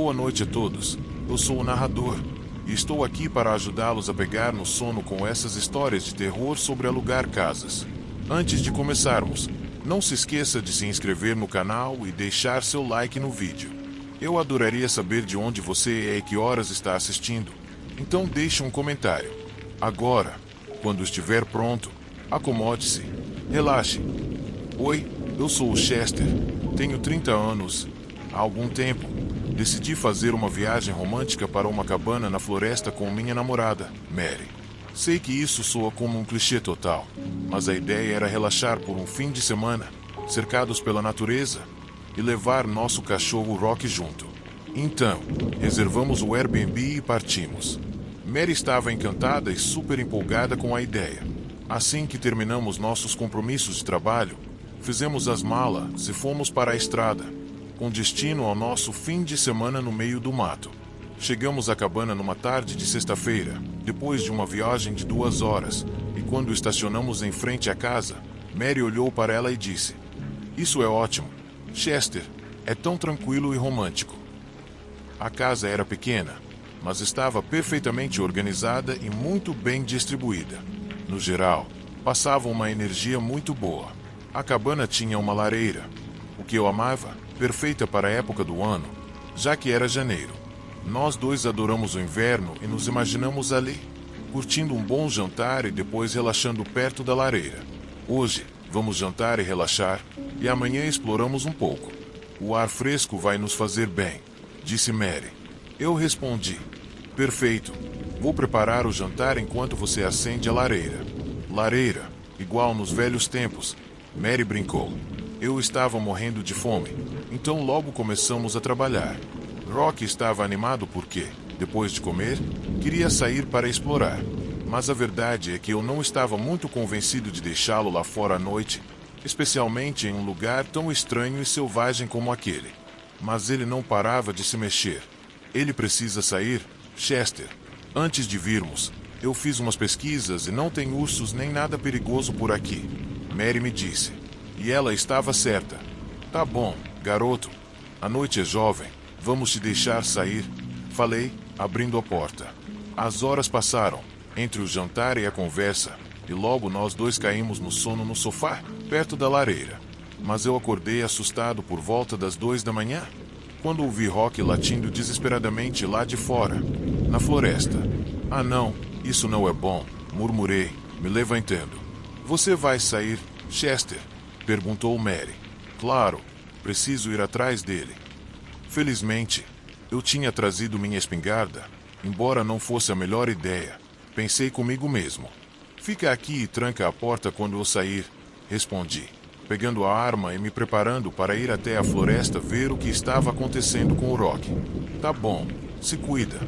Boa noite a todos. Eu sou o narrador e estou aqui para ajudá-los a pegar no sono com essas histórias de terror sobre alugar casas. Antes de começarmos, não se esqueça de se inscrever no canal e deixar seu like no vídeo. Eu adoraria saber de onde você é e que horas está assistindo, então deixe um comentário. Agora, quando estiver pronto, acomode-se, relaxe. Oi, eu sou o Chester, tenho 30 anos. Há algum tempo, decidi fazer uma viagem romântica para uma cabana na floresta com minha namorada, Mary. Sei que isso soa como um clichê total, mas a ideia era relaxar por um fim de semana, cercados pela natureza, e levar nosso cachorro Rock junto. Então, reservamos o Airbnb e partimos. Mary estava encantada e super empolgada com a ideia. Assim que terminamos nossos compromissos de trabalho, fizemos as malas e fomos para a estrada, com destino ao nosso fim de semana no meio do mato. Chegamos à cabana numa tarde de sexta-feira, depois de uma viagem de 2 horas, e quando estacionamos em frente à casa, Mary olhou para ela e disse: "Isso é ótimo, Chester, é tão tranquilo e romântico." A casa era pequena, mas estava perfeitamente organizada e muito bem distribuída. No geral, passava uma energia muito boa. A cabana tinha uma lareira, o que eu amava, perfeita para a época do ano, já que era janeiro. Nós dois adoramos o inverno e nos imaginamos ali, curtindo um bom jantar e depois relaxando perto da lareira. Hoje, vamos jantar e relaxar, e amanhã exploramos um pouco. O ar fresco vai nos fazer bem, disse Mary. Eu respondi: "Perfeito. Vou preparar o jantar enquanto você acende a lareira." Lareira, igual nos velhos tempos, Mary brincou. Eu estava morrendo de fome, então logo começamos a trabalhar. Rock estava animado porque, depois de comer, queria sair para explorar. Mas a verdade é que eu não estava muito convencido de deixá-lo lá fora à noite, especialmente em um lugar tão estranho e selvagem como aquele. Mas ele não parava de se mexer. "Ele precisa sair, Chester. Antes de virmos, eu fiz umas pesquisas e não tem ursos nem nada perigoso por aqui", Mary me disse. E ela estava certa. "Tá bom, garoto. A noite é jovem. Vamos te deixar sair", falei, abrindo a porta. As horas passaram, entre o jantar e a conversa, e logo nós dois caímos no sono no sofá, perto da lareira. Mas eu acordei assustado por volta das 2 da manhã, quando ouvi Rock latindo desesperadamente lá de fora, na floresta. "Ah não, isso não é bom", murmurei, me levantando. "Você vai sair, Chester?" perguntou Mary. "Claro, preciso ir atrás dele." Felizmente, eu tinha trazido minha espingarda, embora não fosse a melhor ideia. Pensei comigo mesmo. "Fica aqui e tranca a porta quando eu sair", respondi, pegando a arma e me preparando para ir até a floresta ver o que estava acontecendo com o Rock. "Tá bom, se cuida",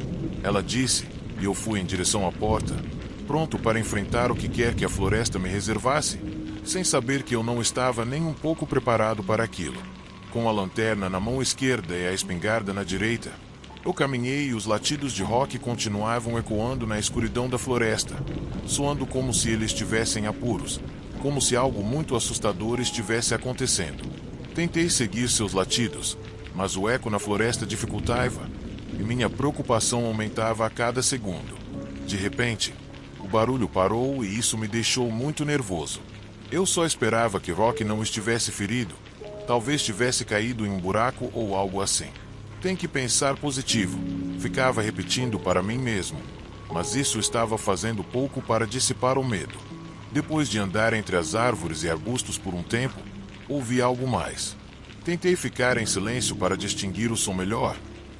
ela disse, e eu fui em direção à porta, pronto para enfrentar o que quer que a floresta me reservasse, sem saber que eu não estava nem um pouco preparado para aquilo. Com a lanterna na mão esquerda e a espingarda na direita, eu caminhei e os latidos de Rock continuavam ecoando na escuridão da floresta, soando como se ele estivesse em apuros, como se algo muito assustador estivesse acontecendo. Tentei seguir seus latidos, mas o eco na floresta dificultava, e minha preocupação aumentava a cada segundo. De repente, o barulho parou e isso me deixou muito nervoso. Eu só esperava que Rock não estivesse ferido, talvez tivesse caído em um buraco ou algo assim. "Tem que pensar positivo", ficava repetindo para mim mesmo, mas isso estava fazendo pouco para dissipar o medo. Depois de andar entre as árvores e arbustos por um tempo, ouvi algo mais. Tentei ficar em silêncio para distinguir o som melhor,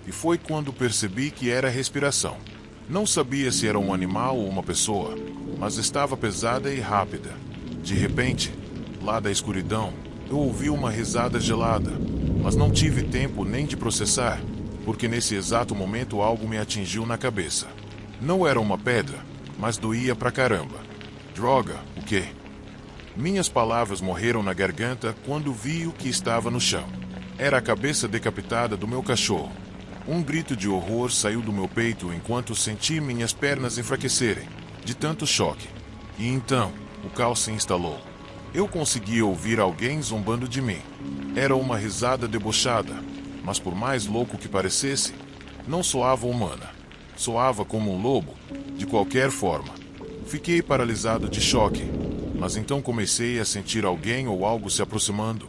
e foi quando percebi que era respiração. Não sabia se era um animal ou uma pessoa, mas estava pesada e rápida. De repente, lá da escuridão, eu ouvi uma risada gelada, mas não tive tempo nem de processar, porque nesse exato momento algo me atingiu na cabeça. Não era uma pedra, mas doía pra caramba. "Droga, o quê?" Minhas palavras morreram na garganta quando vi o que estava no chão. Era a cabeça decapitada do meu cachorro. Um grito de horror saiu do meu peito enquanto senti minhas pernas enfraquecerem, de tanto choque. E então, o caos se instalou. Eu conseguia ouvir alguém zombando de mim. Era uma risada debochada, mas por mais louco que parecesse, Não soava humana. Soava como um lobo, de qualquer forma. Fiquei paralisado de choque, mas então comecei a sentir alguém ou algo se aproximando,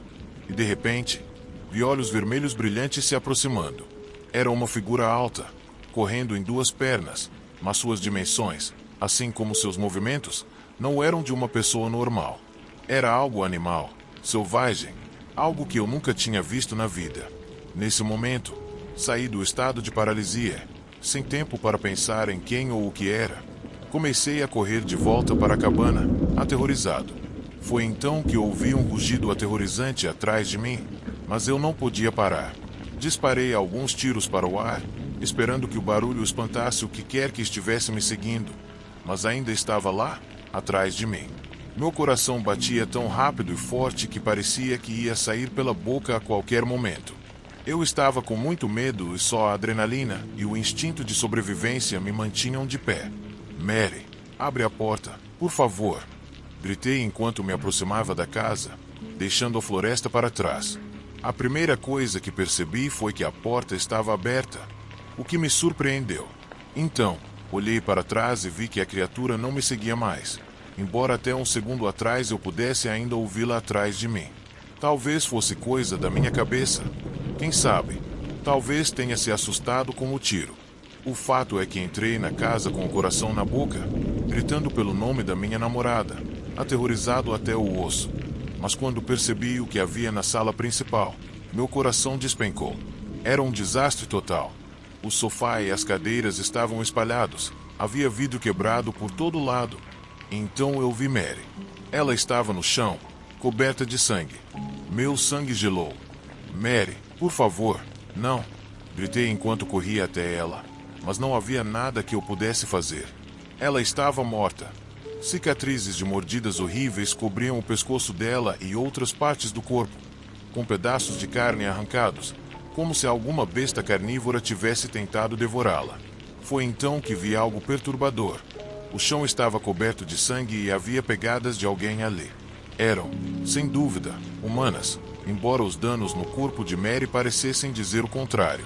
e de repente, vi olhos vermelhos brilhantes se aproximando. Era uma figura alta, correndo em duas pernas, mas suas dimensões, assim como seus movimentos, não eram de uma pessoa normal. Era algo animal, selvagem, algo que eu nunca tinha visto na vida. Nesse momento, saí do estado de paralisia, sem tempo para pensar em quem ou o que era. Comecei a correr de volta para a cabana, aterrorizado. Foi então que ouvi um rugido aterrorizante atrás de mim, mas eu não podia parar. Disparei alguns tiros para o ar, esperando que o barulho espantasse o que quer que estivesse me seguindo, mas ainda estava lá, atrás de mim. Meu coração batia tão rápido e forte que parecia que ia sair pela boca a qualquer momento. Eu estava com muito medo e só a adrenalina e o instinto de sobrevivência me mantinham de pé. Mary, abre a porta, por favor. Gritei enquanto me aproximava da casa, deixando a floresta para trás. A primeira coisa que percebi foi que a porta estava aberta, o que me surpreendeu. Então, olhei para trás e vi que a criatura não me seguia mais, embora até um segundo atrás eu pudesse ainda ouvi-la atrás de mim. Talvez fosse coisa da minha cabeça. Quem sabe? Talvez tenha se assustado com o tiro. O fato é que entrei na casa com o coração na boca, gritando pelo nome da minha namorada, aterrorizado até o osso. Mas quando percebi o que havia na sala principal, meu coração despencou. Era um desastre total. O sofá e as cadeiras estavam espalhados, havia vidro quebrado por todo lado. Então eu vi Mary. Ela estava no chão, coberta de sangue. Meu sangue gelou. Mary, por favor, não! Gritei enquanto corria até ela, mas não havia nada que eu pudesse fazer. Ela estava morta. Cicatrizes de mordidas horríveis cobriam o pescoço dela e outras partes do corpo, com pedaços de carne arrancados, como se alguma besta carnívora tivesse tentado devorá-la. Foi então que vi algo perturbador. O chão estava coberto de sangue e havia pegadas de alguém ali. Eram, sem dúvida, humanas, embora os danos no corpo de Mary parecessem dizer o contrário.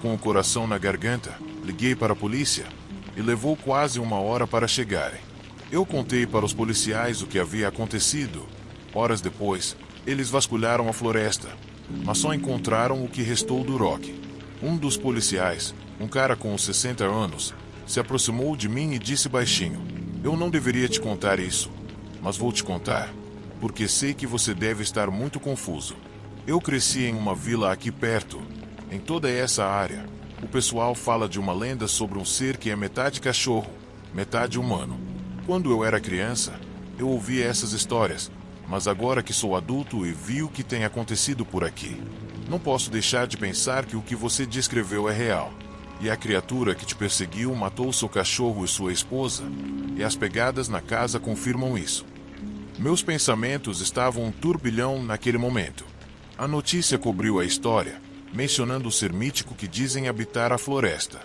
Com o coração na garganta, liguei para a polícia e levou quase 1 hora para chegarem. Eu contei para os policiais o que havia acontecido. Horas depois, eles vasculharam a floresta, mas só encontraram o que restou do Rock. Um dos policiais, um cara com uns 60 anos, se aproximou de mim e disse baixinho: "Eu não deveria te contar isso, mas vou te contar, porque sei que você deve estar muito confuso. Eu cresci em uma vila aqui perto. Em toda essa área, o pessoal fala de uma lenda sobre um ser que é metade cachorro, metade humano. Quando eu era criança, eu ouvia essas histórias, mas agora que sou adulto e vi o que tem acontecido por aqui, não posso deixar de pensar que o que você descreveu é real. E a criatura que te perseguiu matou seu cachorro e sua esposa, e as pegadas na casa confirmam isso." Meus pensamentos estavam um turbilhão naquele momento. A notícia cobriu a história, mencionando o ser mítico que dizem habitar a floresta.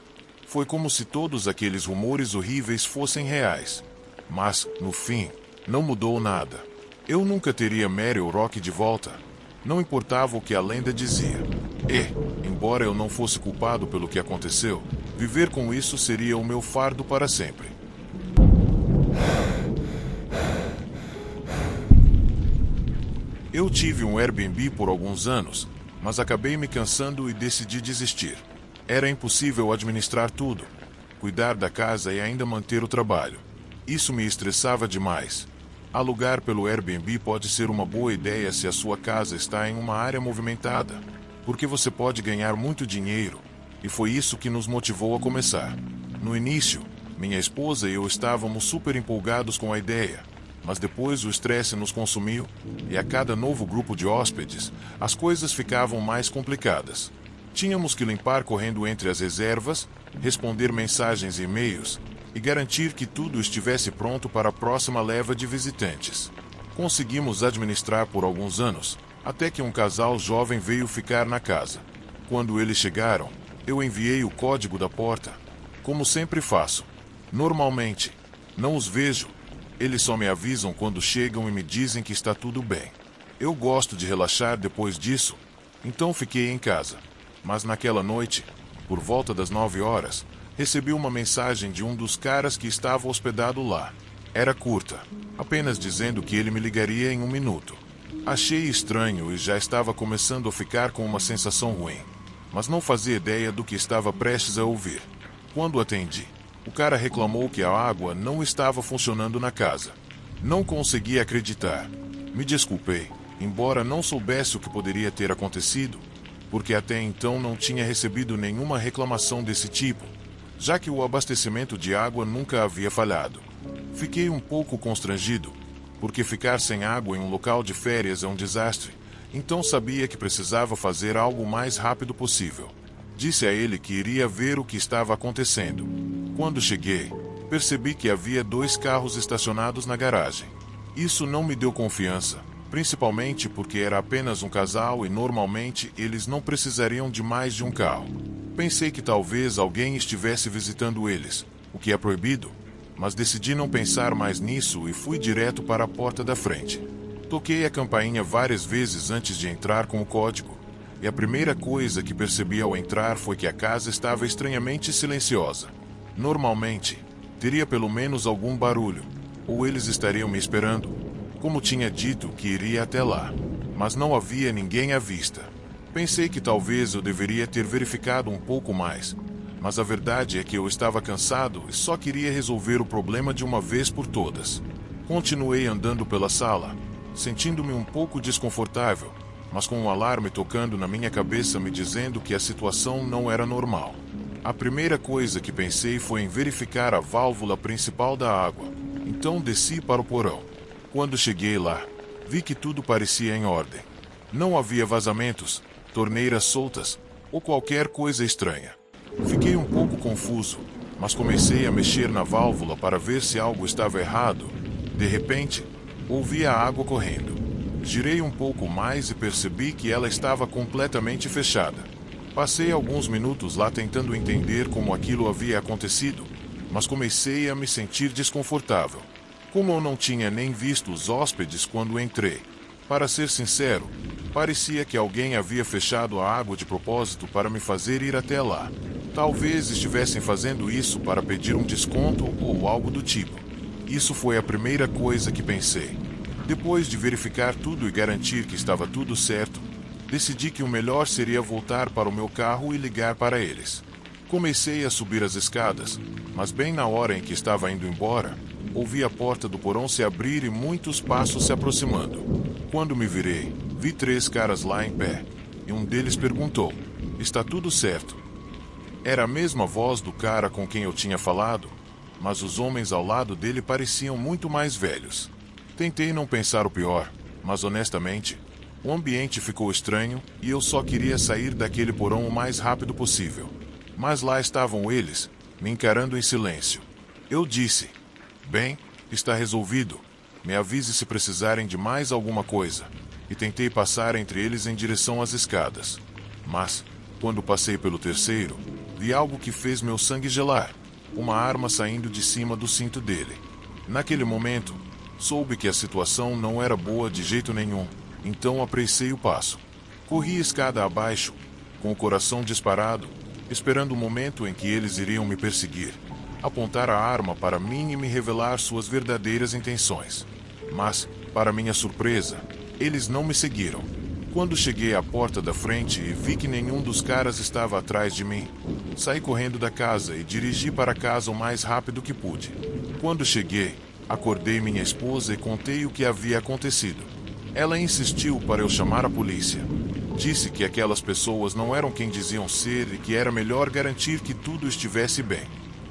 Foi como se todos aqueles rumores horríveis fossem reais. Mas, no fim, não mudou nada. Eu nunca teria Mary ou Rock de volta. Não importava o que a lenda dizia. E, embora eu não fosse culpado pelo que aconteceu, viver com isso seria o meu fardo para sempre. Eu tive um Airbnb por alguns anos, mas acabei me cansando e decidi desistir. Era impossível administrar tudo, cuidar da casa e ainda manter o trabalho. Isso me estressava demais. Alugar pelo Airbnb pode ser uma boa ideia se a sua casa está em uma área movimentada, porque você pode ganhar muito dinheiro, e foi isso que nos motivou a começar. No início, minha esposa e eu estávamos super empolgados com a ideia, mas depois o estresse nos consumiu, e a cada novo grupo de hóspedes, as coisas ficavam mais complicadas. Tínhamos que limpar correndo entre as reservas, responder mensagens e e-mails, e garantir que tudo estivesse pronto para a próxima leva de visitantes. Conseguimos administrar por alguns anos, até que um casal jovem veio ficar na casa. Quando eles chegaram, eu enviei o código da porta, como sempre faço. Normalmente, não os vejo. Eles só me avisam quando chegam e me dizem que está tudo bem. Eu gosto de relaxar depois disso, então fiquei em casa. Mas naquela noite, Por volta das 9 horas, recebi uma mensagem de um dos caras que estava hospedado lá. Era curta, apenas dizendo que ele me ligaria em 1 minuto. Achei estranho e já estava começando a ficar com uma sensação ruim, mas não fazia ideia do que estava prestes a ouvir. Quando atendi, o cara reclamou que a água não estava funcionando na casa. Não consegui acreditar. Me desculpei, embora não soubesse o que poderia ter acontecido, porque até então não tinha recebido nenhuma reclamação desse tipo, já que o abastecimento de água nunca havia falhado. Fiquei um pouco constrangido, porque ficar sem água em um local de férias é um desastre, então sabia que precisava fazer algo o mais rápido possível. Disse a ele que iria ver o que estava acontecendo. Quando cheguei, percebi que havia 2 carros estacionados na garagem. Isso não me deu confiança, principalmente porque era apenas um casal e normalmente eles não precisariam de mais de um carro. Pensei que talvez alguém estivesse visitando eles, o que é proibido, mas decidi não pensar mais nisso e fui direto para a porta da frente. Toquei a campainha várias vezes antes de entrar com o código, e a primeira coisa que percebi ao entrar foi que a casa estava estranhamente silenciosa. Normalmente, teria pelo menos algum barulho, ou eles estariam me esperando, como tinha dito que iria até lá, mas não havia ninguém à vista. Pensei que talvez eu deveria ter verificado um pouco mais, mas a verdade é que eu estava cansado e só queria resolver o problema de uma vez por todas. Continuei andando pela sala, sentindo-me um pouco desconfortável, mas com um alarme tocando na minha cabeça me dizendo que a situação não era normal. A primeira coisa que pensei foi em verificar a válvula principal da água, então desci para o porão. Quando cheguei lá, vi que tudo parecia em ordem. Não havia vazamentos, torneiras soltas ou qualquer coisa estranha. Fiquei um pouco confuso, mas comecei a mexer na válvula para ver se algo estava errado. De repente, ouvi a água correndo. Girei um pouco mais e percebi que ela estava completamente fechada. Passei alguns minutos lá tentando entender como aquilo havia acontecido, mas comecei a me sentir desconfortável. Como eu não tinha nem visto os hóspedes quando entrei, para ser sincero, parecia que alguém havia fechado a água de propósito para me fazer ir até lá. Talvez estivessem fazendo isso para pedir um desconto ou algo do tipo. Isso foi a primeira coisa que pensei. Depois de verificar tudo e garantir que estava tudo certo, decidi que o melhor seria voltar para o meu carro e ligar para eles. Comecei a subir as escadas, mas bem na hora em que estava indo embora, ouvi a porta do porão se abrir e muitos passos se aproximando. Quando me virei, vi 3 caras lá em pé, e um deles perguntou: "Está tudo certo?" Era a mesma voz do cara com quem eu tinha falado, mas os homens ao lado dele pareciam muito mais velhos. Tentei não pensar o pior, mas honestamente, o ambiente ficou estranho e eu só queria sair daquele porão o mais rápido possível. Mas lá estavam eles, me encarando em silêncio. Eu disse: "Bem, está resolvido. Me avise se precisarem de mais alguma coisa." E tentei passar entre eles em direção às escadas. Mas, quando passei pelo terceiro, vi algo que fez meu sangue gelar. Uma arma saindo de cima do cinto dele. Naquele momento, soube que a situação não era boa de jeito nenhum, então apressei o passo. Corri escada abaixo, com o coração disparado, esperando o momento em que eles iriam me perseguir, apontar a arma para mim e me revelar suas verdadeiras intenções. Mas, para minha surpresa, eles não me seguiram. Quando cheguei à porta da frente e vi que nenhum dos caras estava atrás de mim, saí correndo da casa e dirigi para casa o mais rápido que pude. Quando cheguei, acordei minha esposa e contei o que havia acontecido. Ela insistiu para eu chamar a polícia. Disse que aquelas pessoas não eram quem diziam ser e que era melhor garantir que tudo estivesse bem.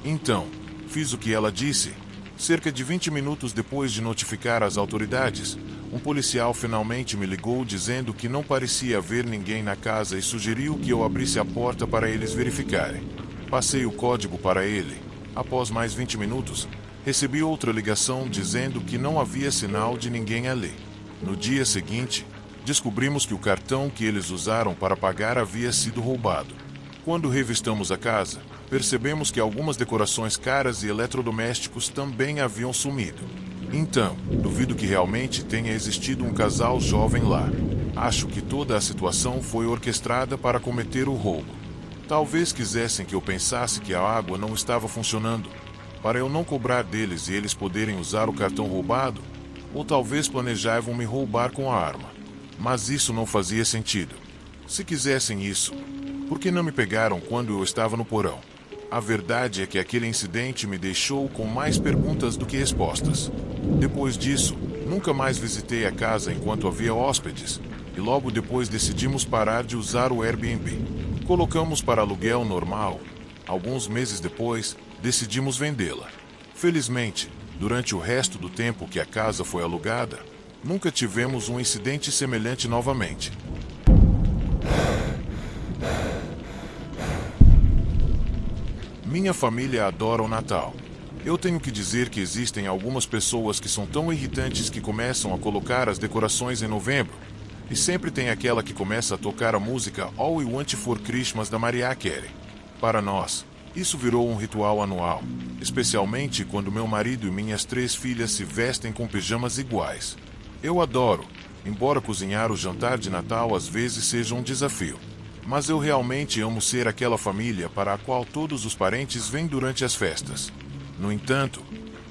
Então, fiz o que ela disse. Cerca de 20 minutos depois de notificar as autoridades, um policial finalmente me ligou dizendo que não parecia haver ninguém na casa e sugeriu que eu abrisse a porta para eles verificarem. Passei o código para ele. Após mais 20 minutos, recebi outra ligação dizendo que não havia sinal de ninguém ali. No dia seguinte, descobrimos que o cartão que eles usaram para pagar havia sido roubado. Quando revistamos a casa, percebemos que algumas decorações caras e eletrodomésticos também haviam sumido. Então, duvido que realmente tenha existido um casal jovem lá. Acho que toda a situação foi orquestrada para cometer o roubo. Talvez quisessem que eu pensasse que a água não estava funcionando, para eu não cobrar deles e eles poderem usar o cartão roubado, ou talvez planejavam me roubar com a arma. Mas isso não fazia sentido. Se quisessem isso, por que não me pegaram quando eu estava no porão? A verdade é que aquele incidente me deixou com mais perguntas do que respostas. Depois disso, nunca mais visitei a casa enquanto havia hóspedes, e logo depois decidimos parar de usar o Airbnb. Colocamos para aluguel normal. Alguns meses depois, decidimos vendê-la. Felizmente, durante o resto do tempo que a casa foi alugada, nunca tivemos um incidente semelhante novamente. Minha família adora o Natal. Eu tenho que dizer que existem algumas pessoas que são tão irritantes que começam a colocar as decorações em novembro, e sempre tem aquela que começa a tocar a música All We Want for Christmas da Mariah Carey. Para nós, isso virou um ritual anual, especialmente quando meu marido e minhas 3 filhas se vestem com pijamas iguais. Eu adoro, embora cozinhar o jantar de Natal às vezes seja um desafio. Mas eu realmente amo ser aquela família para a qual todos os parentes vêm durante as festas. No entanto,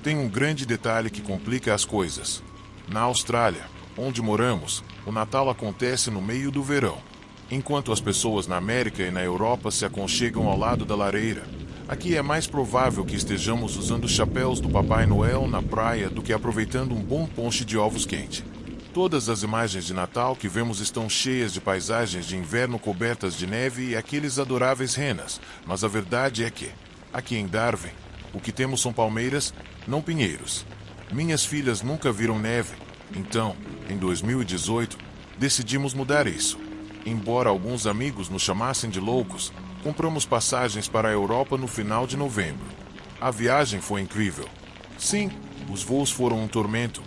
tem um grande detalhe que complica as coisas. Na Austrália, onde moramos, o Natal acontece no meio do verão. Enquanto as pessoas na América e na Europa se aconchegam ao lado da lareira, aqui é mais provável que estejamos usando chapéus do Papai Noel na praia do que aproveitando um bom ponche de ovos quente. Todas as imagens de Natal que vemos estão cheias de paisagens de inverno cobertas de neve e aqueles adoráveis renas, mas a verdade é que, aqui em Darwin, o que temos são palmeiras, não pinheiros. Minhas filhas nunca viram neve, então, em 2018, decidimos mudar isso. Embora alguns amigos nos chamassem de loucos, compramos passagens para a Europa no final de novembro. A viagem foi incrível. Sim, os voos foram um tormento,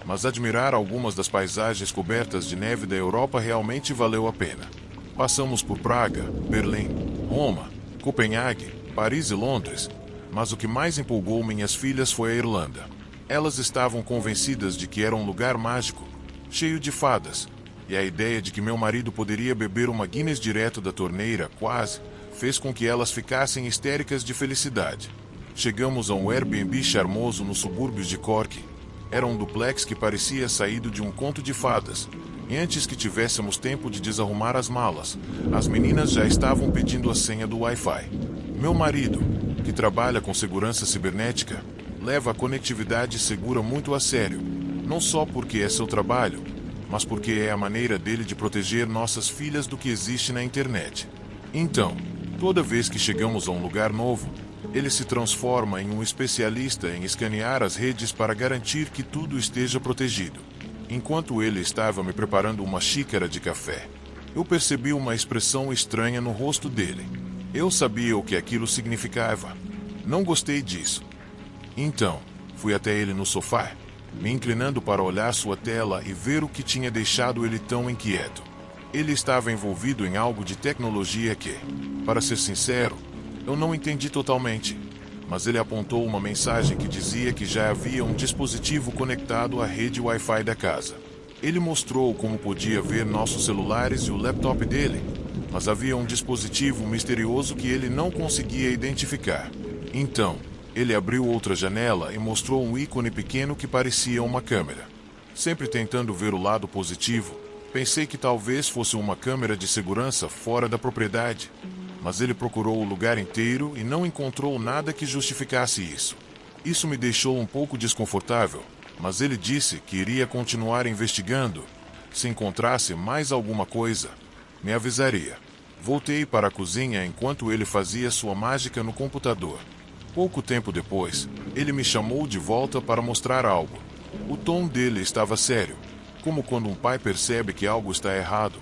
mas admirar algumas das paisagens cobertas de neve da Europa realmente valeu a pena. Passamos por Praga, Berlim, Roma, Copenhague, Paris e Londres, mas o que mais empolgou minhas filhas foi a Irlanda. Elas estavam convencidas de que era um lugar mágico, cheio de fadas, e a ideia de que meu marido poderia beber uma Guinness direto da torneira, quase, fez com que elas ficassem histéricas de felicidade. Chegamos a um Airbnb charmoso nos subúrbios de Cork. Era um duplex que parecia saído de um conto de fadas, e antes que tivéssemos tempo de desarrumar as malas, as meninas já estavam pedindo a senha do Wi-Fi. Meu marido, que trabalha com segurança cibernética, leva a conectividade segura muito a sério, não só porque é seu trabalho, mas porque é a maneira dele de proteger nossas filhas do que existe na internet. Então, toda vez que chegamos a um lugar novo, ele se transforma em um especialista em escanear as redes para garantir que tudo esteja protegido. Enquanto ele estava me preparando uma xícara de café, eu percebi uma expressão estranha no rosto dele. Eu sabia o que aquilo significava. Não gostei disso. Então, fui até ele no sofá, me inclinando para olhar sua tela e ver o que tinha deixado ele tão inquieto. Ele estava envolvido em algo de tecnologia que, para ser sincero, eu não entendi totalmente, mas ele apontou uma mensagem que dizia que já havia um dispositivo conectado à rede Wi-Fi da casa. Ele mostrou como podia ver nossos celulares e o laptop dele, mas havia um dispositivo misterioso que ele não conseguia identificar. Então, ele abriu outra janela e mostrou um ícone pequeno que parecia uma câmera. Sempre tentando ver o lado positivo, pensei que talvez fosse uma câmera de segurança fora da propriedade, mas ele procurou o lugar inteiro e não encontrou nada que justificasse isso. Isso me deixou um pouco desconfortável, mas ele disse que iria continuar investigando. Se encontrasse mais alguma coisa, me avisaria. Voltei para a cozinha enquanto ele fazia sua mágica no computador. Pouco tempo depois, ele me chamou de volta para mostrar algo. O tom dele estava sério, como quando um pai percebe que algo está errado.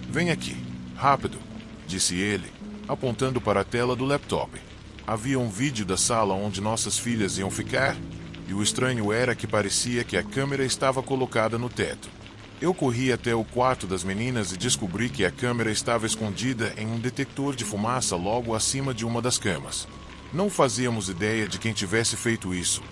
"Vem aqui, rápido", disse ele, apontando para a tela do laptop. Havia um vídeo da sala onde nossas filhas iam ficar, e o estranho era que parecia que a câmera estava colocada no teto. Eu corri até o quarto das meninas e descobri que a câmera estava escondida em um detector de fumaça logo acima de uma das camas. Não fazíamos ideia de quem tivesse feito isso,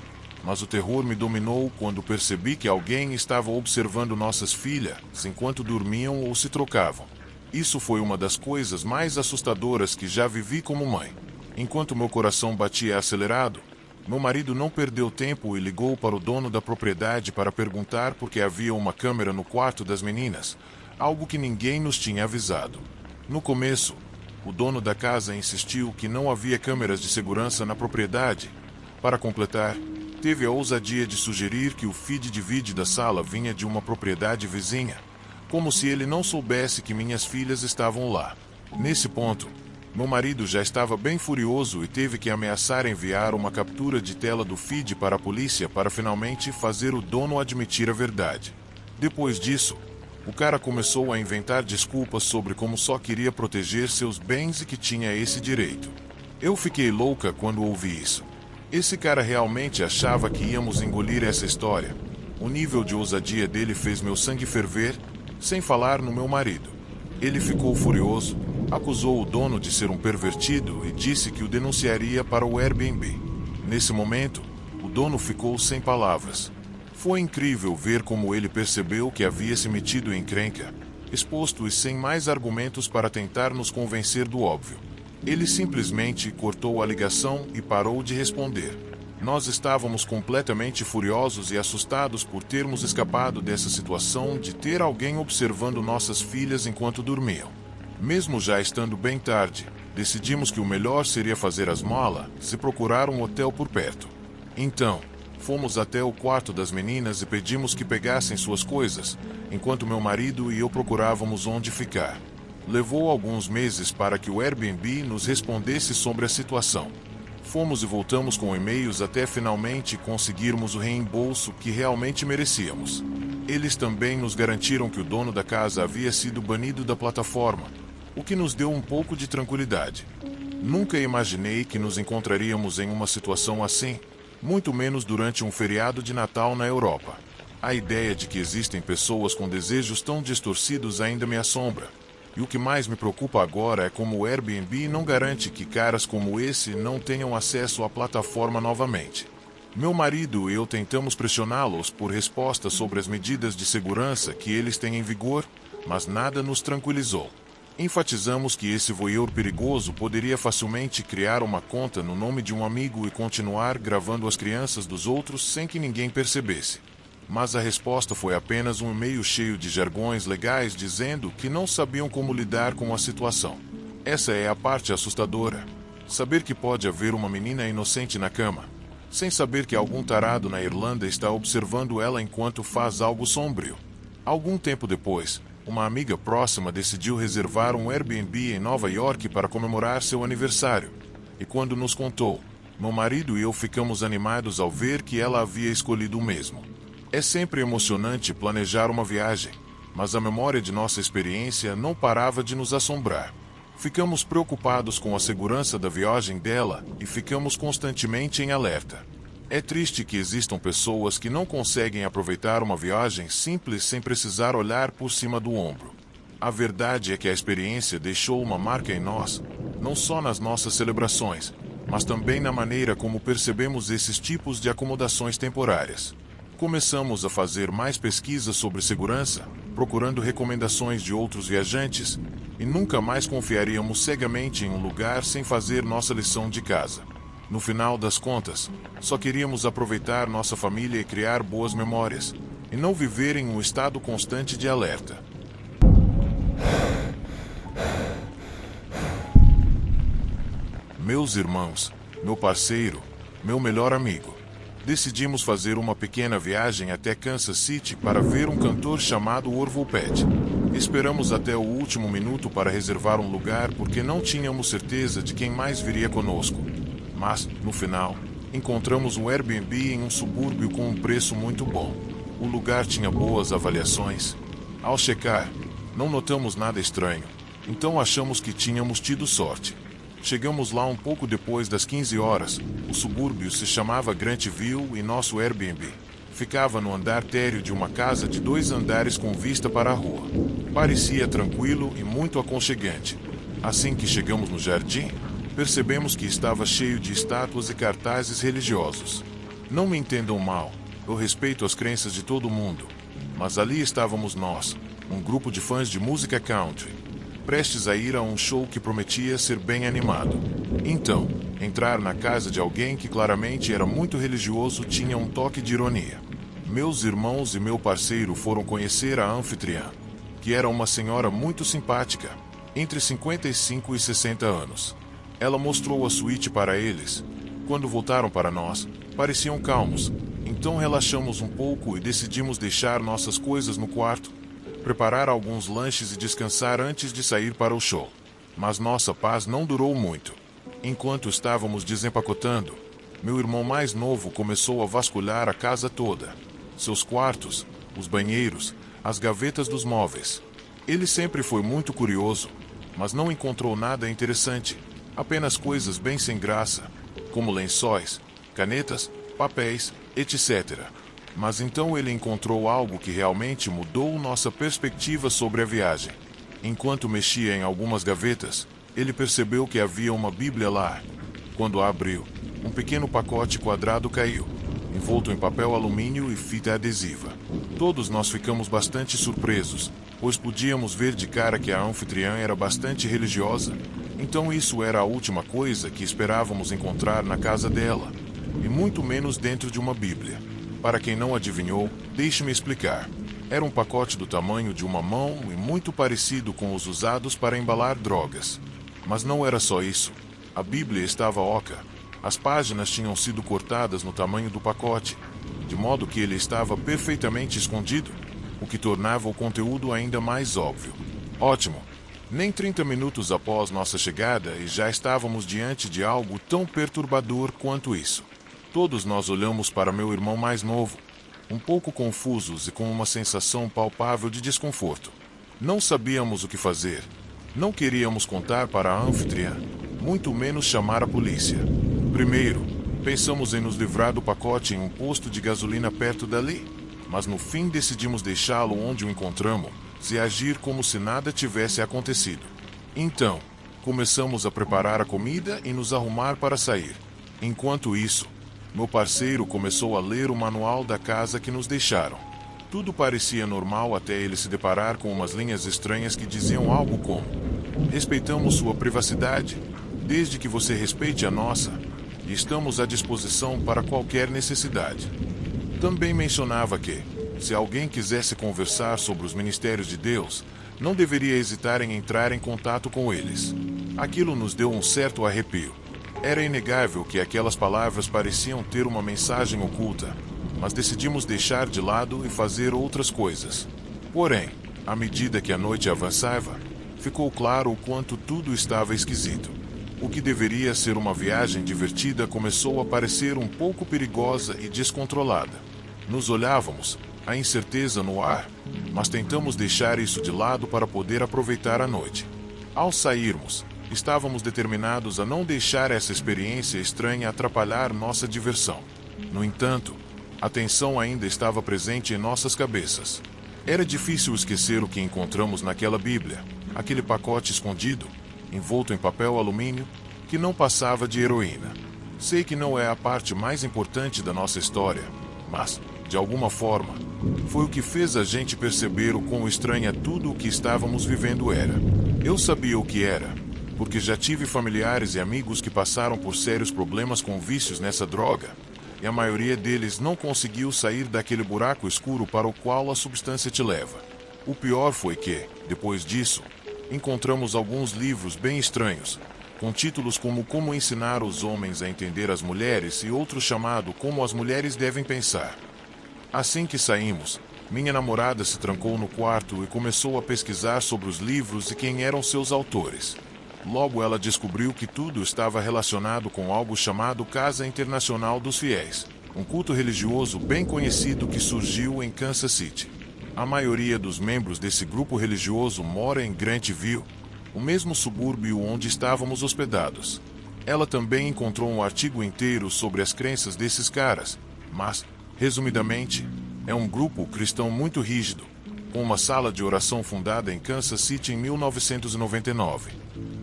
mas o terror me dominou quando percebi que alguém estava observando nossas filhas enquanto dormiam ou se trocavam. Isso foi uma das coisas mais assustadoras que já vivi como mãe. Enquanto meu coração batia acelerado, meu marido não perdeu tempo e ligou para o dono da propriedade para perguntar por que havia uma câmera no quarto das meninas, algo que ninguém nos tinha avisado. No começo, o dono da casa insistiu que não havia câmeras de segurança na propriedade. Para completar, teve a ousadia de sugerir que o feed de vídeo da sala vinha de uma propriedade vizinha, como se ele não soubesse que minhas filhas estavam lá. Nesse ponto, meu marido já estava bem furioso e teve que ameaçar enviar uma captura de tela do feed para a polícia para finalmente fazer o dono admitir a verdade. Depois disso, o cara começou a inventar desculpas sobre como só queria proteger seus bens e que tinha esse direito. Eu fiquei louca quando ouvi isso. Esse cara realmente achava que íamos engolir essa história. O nível de ousadia dele fez meu sangue ferver, sem falar no meu marido. Ele ficou furioso, acusou o dono de ser um pervertido e disse que o denunciaria para o Airbnb. Nesse momento, o dono ficou sem palavras. Foi incrível ver como ele percebeu que havia se metido em encrenca, exposto e sem mais argumentos para tentar nos convencer do óbvio. Ele simplesmente cortou a ligação e parou de responder. Nós estávamos completamente furiosos e assustados por termos escapado dessa situação de ter alguém observando nossas filhas enquanto dormiam. Mesmo já estando bem tarde, decidimos que o melhor seria fazer as malas e procurar um hotel por perto. Então, fomos até o quarto das meninas e pedimos que pegassem suas coisas, enquanto meu marido e eu procurávamos onde ficar. Levou alguns meses para que o Airbnb nos respondesse sobre a situação. Fomos e voltamos com e-mails até finalmente conseguirmos o reembolso que realmente merecíamos. Eles também nos garantiram que o dono da casa havia sido banido da plataforma, o que nos deu um pouco de tranquilidade. Nunca imaginei que nos encontraríamos em uma situação assim, muito menos durante um feriado de Natal na Europa. A ideia de que existem pessoas com desejos tão distorcidos ainda me assombra. E o que mais me preocupa agora é como o Airbnb não garante que caras como esse não tenham acesso à plataforma novamente. Meu marido e eu tentamos pressioná-los por respostas sobre as medidas de segurança que eles têm em vigor, mas nada nos tranquilizou. Enfatizamos que esse voyeur perigoso poderia facilmente criar uma conta no nome de um amigo e continuar gravando as crianças dos outros sem que ninguém percebesse. Mas a resposta foi apenas um e-mail cheio de jargões legais dizendo que não sabiam como lidar com a situação. Essa é a parte assustadora. Saber que pode haver uma menina inocente na cama, sem saber que algum tarado na Irlanda está observando ela enquanto faz algo sombrio. Algum tempo depois, uma amiga próxima decidiu reservar um Airbnb em Nova York para comemorar seu aniversário. E quando nos contou, meu marido e eu ficamos animados ao ver que ela havia escolhido o mesmo. É sempre emocionante planejar uma viagem, mas a memória de nossa experiência não parava de nos assombrar. Ficamos preocupados com a segurança da viagem dela e ficamos constantemente em alerta. É triste que existam pessoas que não conseguem aproveitar uma viagem simples sem precisar olhar por cima do ombro. A verdade é que a experiência deixou uma marca em nós, não só nas nossas celebrações, mas também na maneira como percebemos esses tipos de acomodações temporárias. Começamos a fazer mais pesquisas sobre segurança, procurando recomendações de outros viajantes, e nunca mais confiaríamos cegamente em um lugar sem fazer nossa lição de casa. No final das contas, só queríamos aproveitar nossa família e criar boas memórias, e não viver em um estado constante de alerta. Meus irmãos, meu parceiro, meu melhor amigo. Decidimos fazer uma pequena viagem até Kansas City para ver um cantor chamado Orville Peck. Esperamos até o último minuto para reservar um lugar porque não tínhamos certeza de quem mais viria conosco. Mas, no final, encontramos um Airbnb em um subúrbio com um preço muito bom. O lugar tinha boas avaliações. Ao checar, não notamos nada estranho, então achamos que tínhamos tido sorte. Chegamos lá um pouco depois das 15 horas. O subúrbio se chamava Grantville e nosso Airbnb ficava no andar térreo de uma casa de 2 andares com vista para a rua. Parecia tranquilo e muito aconchegante. Assim que chegamos no jardim, percebemos que estava cheio de estátuas e cartazes religiosos. Não me entendam mal, eu respeito as crenças de todo mundo, mas ali estávamos nós, um grupo de fãs de música country. prestes a ir a um show que prometia ser bem animado. Então, entrar na casa de alguém que claramente era muito religioso tinha um toque de ironia. Meus irmãos e meu parceiro foram conhecer a anfitriã, que era uma senhora muito simpática, entre 55 e 60 anos. Ela mostrou a suíte para eles. Quando voltaram para nós, pareciam calmos, então relaxamos um pouco e decidimos deixar nossas coisas no quarto, preparar alguns lanches e descansar antes de sair para o show. Mas nossa paz não durou muito. Enquanto estávamos desempacotando, meu irmão mais novo começou a vasculhar a casa toda. Seus quartos, os banheiros, as gavetas dos móveis. Ele sempre foi muito curioso, mas não encontrou nada interessante, apenas coisas bem sem graça, como lençóis, canetas, papéis, etc. Mas então ele encontrou algo que realmente mudou nossa perspectiva sobre a viagem. Enquanto mexia em algumas gavetas, ele percebeu que havia uma Bíblia lá. Quando a abriu, um pequeno pacote quadrado caiu, envolto em papel alumínio e fita adesiva. Todos nós ficamos bastante surpresos, pois podíamos ver de cara que a anfitriã era bastante religiosa. Então isso era a última coisa que esperávamos encontrar na casa dela, e muito menos dentro de uma Bíblia. Para quem não adivinhou, deixe-me explicar. Era um pacote do tamanho de uma mão e muito parecido com os usados para embalar drogas. Mas não era só isso. A Bíblia estava oca. As páginas tinham sido cortadas no tamanho do pacote, de modo que ele estava perfeitamente escondido, o que tornava o conteúdo ainda mais óbvio. Ótimo! Nem 30 minutos após nossa chegada e já estávamos diante de algo tão perturbador quanto isso. Todos nós olhamos para meu irmão mais novo, um pouco confusos e com uma sensação palpável de desconforto. Não sabíamos o que fazer. Não queríamos contar para a anfitriã, muito menos chamar a polícia. Primeiro, pensamos em nos livrar do pacote em um posto de gasolina perto dali, mas no fim decidimos deixá-lo onde o encontramos e agir como se nada tivesse acontecido. Então, começamos a preparar a comida e nos arrumar para sair. Enquanto isso, meu parceiro começou a ler o manual da casa que nos deixaram. Tudo parecia normal até ele se deparar com umas linhas estranhas que diziam algo como: respeitamos sua privacidade, desde que você respeite a nossa, e estamos à disposição para qualquer necessidade. Também mencionava que, se alguém quisesse conversar sobre os ministérios de Deus, não deveria hesitar em entrar em contato com eles. Aquilo nos deu um certo arrepio. Era inegável que aquelas palavras pareciam ter uma mensagem oculta, mas decidimos deixar de lado e fazer outras coisas. Porém, à medida que a noite avançava, ficou claro o quanto tudo estava esquisito. O que deveria ser uma viagem divertida começou a parecer um pouco perigosa e descontrolada. Nos olhávamos, a incerteza no ar, mas tentamos deixar isso de lado para poder aproveitar a noite. Ao sairmos, estávamos determinados a não deixar essa experiência estranha atrapalhar nossa diversão. No entanto, a tensão ainda estava presente em nossas cabeças. Era difícil esquecer o que encontramos naquela Bíblia, aquele pacote escondido, envolto em papel alumínio, que não passava de heroína. Sei que não é a parte mais importante da nossa história, mas, de alguma forma, foi o que fez a gente perceber o quão estranha tudo o que estávamos vivendo era. Eu sabia o que era, porque já tive familiares e amigos que passaram por sérios problemas com vícios nessa droga, e a maioria deles não conseguiu sair daquele buraco escuro para o qual a substância te leva. O pior foi que, depois disso, encontramos alguns livros bem estranhos, com títulos como Como Ensinar os Homens a Entender as Mulheres e outro chamado Como as Mulheres Devem Pensar. Assim que saímos, minha namorada se trancou no quarto e começou a pesquisar sobre os livros e quem eram seus autores. Logo ela descobriu que tudo estava relacionado com algo chamado Casa Internacional dos Fiéis, um culto religioso bem conhecido que surgiu em Kansas City. A maioria dos membros desse grupo religioso mora em Grantville, o mesmo subúrbio onde estávamos hospedados. Ela também encontrou um artigo inteiro sobre as crenças desses caras, mas, resumidamente, é um grupo cristão muito rígido, com uma sala de oração fundada em Kansas City em 1999.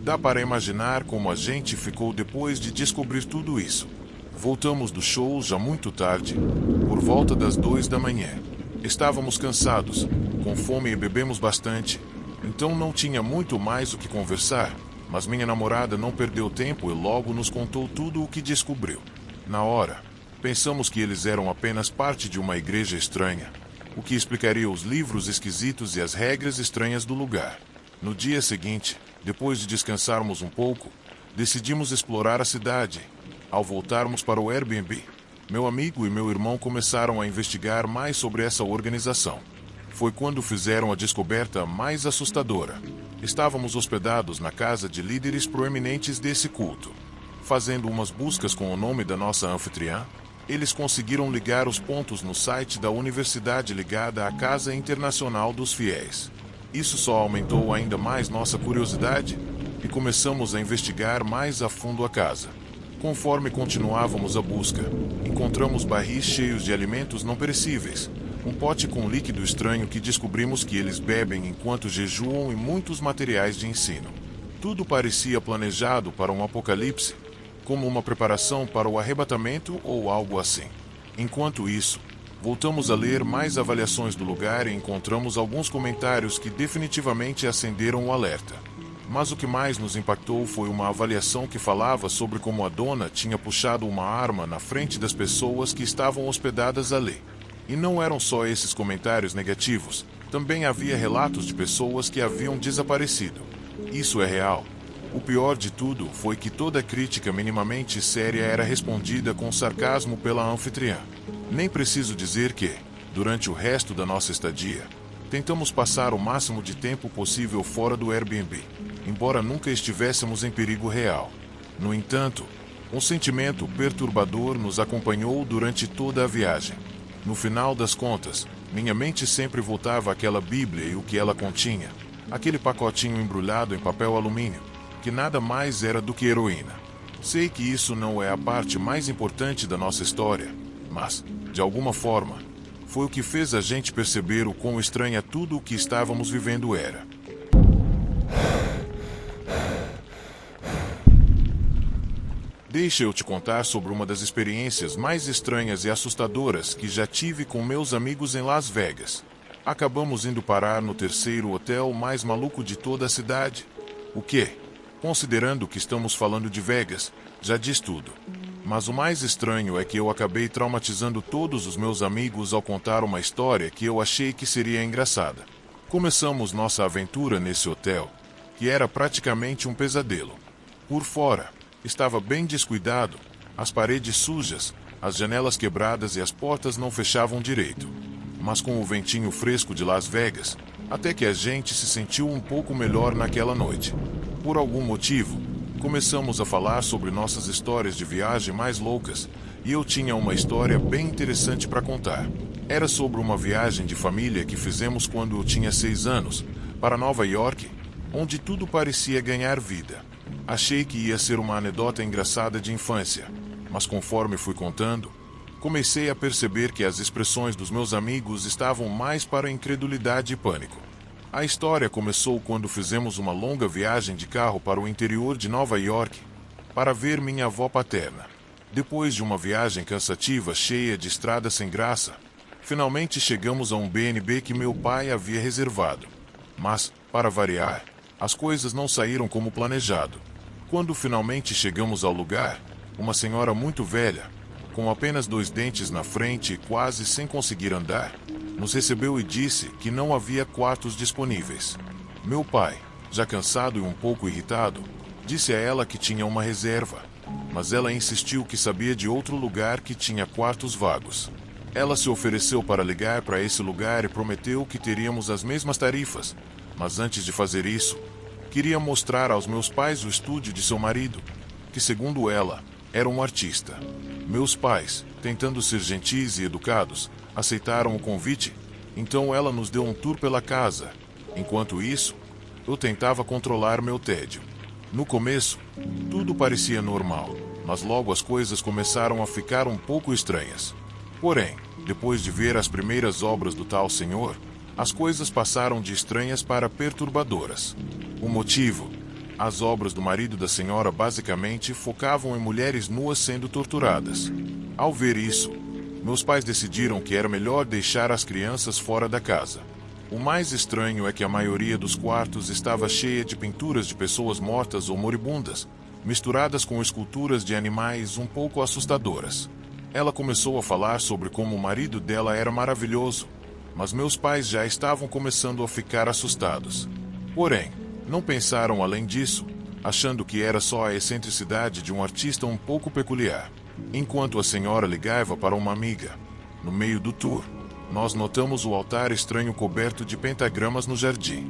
Dá para imaginar como a gente ficou depois de descobrir tudo isso. Voltamos do show já muito tarde, por volta das 2 da manhã. Estávamos cansados, com fome e bebemos bastante, Então não tinha muito mais o que conversar, mas minha namorada não perdeu tempo e logo nos contou tudo o que descobriu. Na hora, pensamos que eles eram apenas parte de uma igreja estranha, o que explicaria os livros esquisitos e as regras estranhas do lugar. No dia seguinte, depois de descansarmos um pouco, decidimos explorar a cidade. Ao voltarmos para o Airbnb, meu amigo e meu irmão começaram a investigar mais sobre essa organização. Foi quando fizeram a descoberta mais assustadora. Estávamos hospedados na casa de líderes proeminentes desse culto. Fazendo umas buscas com o nome da nossa anfitriã, eles conseguiram ligar os pontos no site da universidade ligada à Casa Internacional dos Fiéis. Isso só aumentou ainda mais nossa curiosidade e começamos a investigar mais a fundo a casa. Conforme continuávamos a busca, encontramos barris cheios de alimentos não perecíveis, um pote com líquido estranho que descobrimos que eles bebem enquanto jejuam e muitos materiais de ensino. Tudo parecia planejado para um apocalipse, como uma preparação para o arrebatamento ou algo assim. Enquanto isso, voltamos a ler mais avaliações do lugar e encontramos alguns comentários que definitivamente acenderam o alerta. Mas o que mais nos impactou foi uma avaliação que falava sobre como a dona tinha puxado uma arma na frente das pessoas que estavam hospedadas ali. E não eram só esses comentários negativos, também havia relatos de pessoas que haviam desaparecido. Isso é real. O pior de tudo foi que toda crítica minimamente séria era respondida com sarcasmo pela anfitriã. Nem preciso dizer que, durante o resto da nossa estadia, tentamos passar o máximo de tempo possível fora do Airbnb, embora nunca estivéssemos em perigo real. No entanto, um sentimento perturbador nos acompanhou durante toda a viagem. No final das contas, minha mente sempre voltava àquela Bíblia e o que ela continha, aquele pacotinho embrulhado em papel alumínio, que nada mais era do que heroína. Sei que isso não é a parte mais importante da nossa história, mas, de alguma forma, foi o que fez a gente perceber o quão estranha tudo o que estávamos vivendo era. Deixa eu te contar sobre uma das experiências mais estranhas e assustadoras que já tive com meus amigos em Las Vegas. Acabamos indo parar no terceiro hotel mais maluco de toda a cidade. O quê? Considerando que estamos falando de Vegas, já diz tudo. Mas o mais estranho é que eu acabei traumatizando todos os meus amigos ao contar uma história que eu achei que seria engraçada. Começamos nossa aventura nesse hotel, que era praticamente um pesadelo. Por fora, estava bem descuidado, as paredes sujas, as janelas quebradas e as portas não fechavam direito. Mas com o ventinho fresco de Las Vegas, até que a gente se sentiu um pouco melhor naquela noite. Por algum motivo, começamos a falar sobre nossas histórias de viagem mais loucas, e eu tinha uma história bem interessante para contar. Era sobre uma viagem de família que fizemos quando eu tinha 6 anos, para Nova York, onde tudo parecia ganhar vida. Achei que ia ser uma anedota engraçada de infância, mas conforme fui contando, comecei a perceber que as expressões dos meus amigos estavam mais para incredulidade e pânico. A história começou quando fizemos uma longa viagem de carro para o interior de Nova York, para ver minha avó paterna. Depois de uma viagem cansativa cheia de estradas sem graça, finalmente chegamos a um B&B que meu pai havia reservado. Mas, para variar, as coisas não saíram como planejado. Quando finalmente chegamos ao lugar, uma senhora muito velha, com apenas 2 dentes na frente e quase sem conseguir andar, nos recebeu e disse que não havia quartos disponíveis. Meu pai, já cansado e um pouco irritado, disse a ela que tinha uma reserva, mas ela insistiu que sabia de outro lugar que tinha quartos vagos. Ela se ofereceu para ligar para esse lugar e prometeu que teríamos as mesmas tarifas, mas antes de fazer isso, queria mostrar aos meus pais o estúdio de seu marido, que, segundo ela, era um artista. Meus pais, tentando ser gentis e educados, aceitaram o convite, então ela nos deu um tour pela casa. Enquanto isso, eu tentava controlar meu tédio. No começo, tudo parecia normal, mas logo as coisas começaram a ficar um pouco estranhas. Porém, depois de ver as primeiras obras do tal senhor, as coisas passaram de estranhas para perturbadoras. O motivo? As obras do marido da senhora basicamente focavam em mulheres nuas sendo torturadas. Ao ver isso, meus pais decidiram que era melhor deixar as crianças fora da casa. O mais estranho é que a maioria dos quartos estava cheia de pinturas de pessoas mortas ou moribundas, misturadas com esculturas de animais um pouco assustadoras. Ela começou a falar sobre como o marido dela era maravilhoso, mas meus pais já estavam começando a ficar assustados. Porém, não pensaram além disso, achando que era só a excentricidade de um artista um pouco peculiar. Enquanto a senhora ligava para uma amiga, no meio do tour, nós notamos o altar estranho coberto de pentagramas no jardim.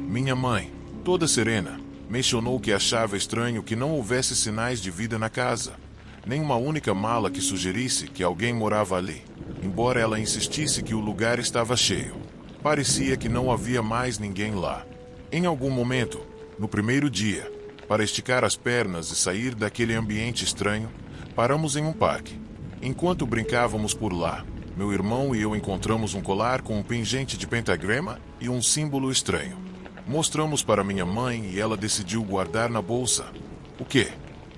Minha mãe, toda serena, mencionou que achava estranho que não houvesse sinais de vida na casa, nem uma única mala que sugerisse que alguém morava ali, embora ela insistisse que o lugar estava cheio. Parecia que não havia mais ninguém lá. Em algum momento, no primeiro dia, para esticar as pernas e sair daquele ambiente estranho, paramos em um parque. Enquanto brincávamos por lá, meu irmão e eu encontramos um colar com um pingente de pentagrama e um símbolo estranho. Mostramos para minha mãe e ela decidiu guardar na bolsa. O quê?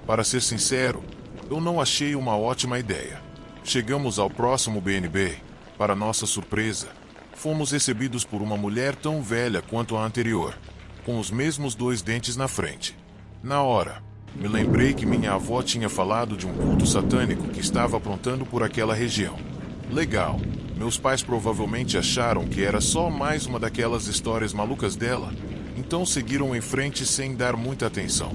Para ser sincero, eu não achei uma ótima ideia. Chegamos ao próximo BNB. Para nossa surpresa, fomos recebidos por uma mulher tão velha quanto a anterior, com os mesmos 2 dentes na frente. Na hora, me lembrei que minha avó tinha falado de um culto satânico que estava aprontando por aquela região. Legal. Meus pais provavelmente acharam que era só mais uma daquelas histórias malucas dela, então seguiram em frente sem dar muita atenção.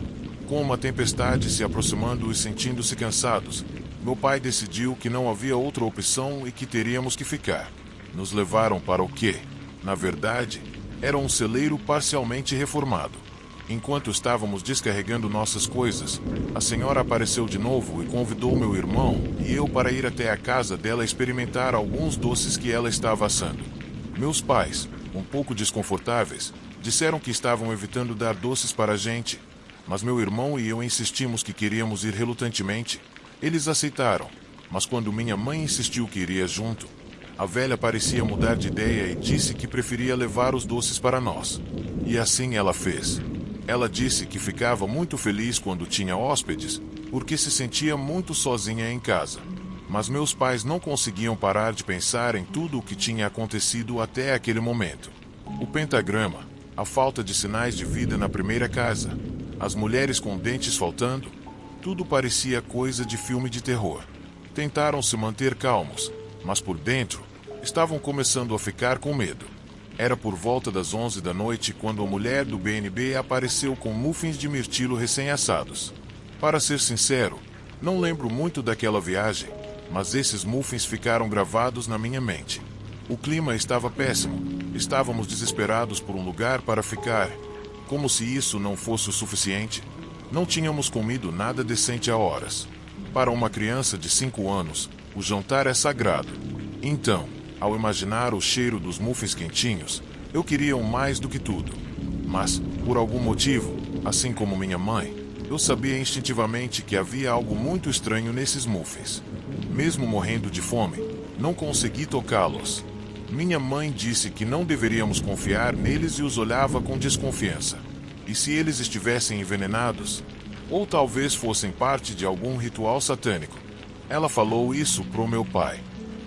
Com uma tempestade se aproximando e sentindo-se cansados, meu pai decidiu que não havia outra opção e que teríamos que ficar. Nos levaram para o que, na verdade, era um celeiro parcialmente reformado. Enquanto estávamos descarregando nossas coisas, a senhora apareceu de novo e convidou meu irmão e eu para ir até a casa dela experimentar alguns doces que ela estava assando. Meus pais, um pouco desconfortáveis, disseram que estavam evitando dar doces para a gente, mas meu irmão e eu insistimos que queríamos ir relutantemente. Eles aceitaram, mas quando minha mãe insistiu que iria junto, a velha parecia mudar de ideia e disse que preferia levar os doces para nós. E assim ela fez. Ela disse que ficava muito feliz quando tinha hóspedes, porque se sentia muito sozinha em casa. Mas meus pais não conseguiam parar de pensar em tudo o que tinha acontecido até aquele momento. O pentagrama, a falta de sinais de vida na primeira casa, as mulheres com dentes faltando, tudo parecia coisa de filme de terror. Tentaram se manter calmos, mas por dentro, estavam começando a ficar com medo. Era por volta das 11 da noite quando a mulher do BNB apareceu com muffins de mirtilo recém-assados. Para ser sincero, não lembro muito daquela viagem, mas esses muffins ficaram gravados na minha mente. O clima estava péssimo, estávamos desesperados por um lugar para ficar. Como se isso não fosse o suficiente, não tínhamos comido nada decente há horas. Para uma criança de 5 anos, o jantar é sagrado. Então, ao imaginar o cheiro dos muffins quentinhos, eu queria um mais do que tudo. Mas, por algum motivo, assim como minha mãe, eu sabia instintivamente que havia algo muito estranho nesses muffins. Mesmo morrendo de fome, não consegui tocá-los. Minha mãe disse que não deveríamos confiar neles e os olhava com desconfiança. E se eles estivessem envenenados? Ou talvez fossem parte de algum ritual satânico? Ela falou isso pro meu pai.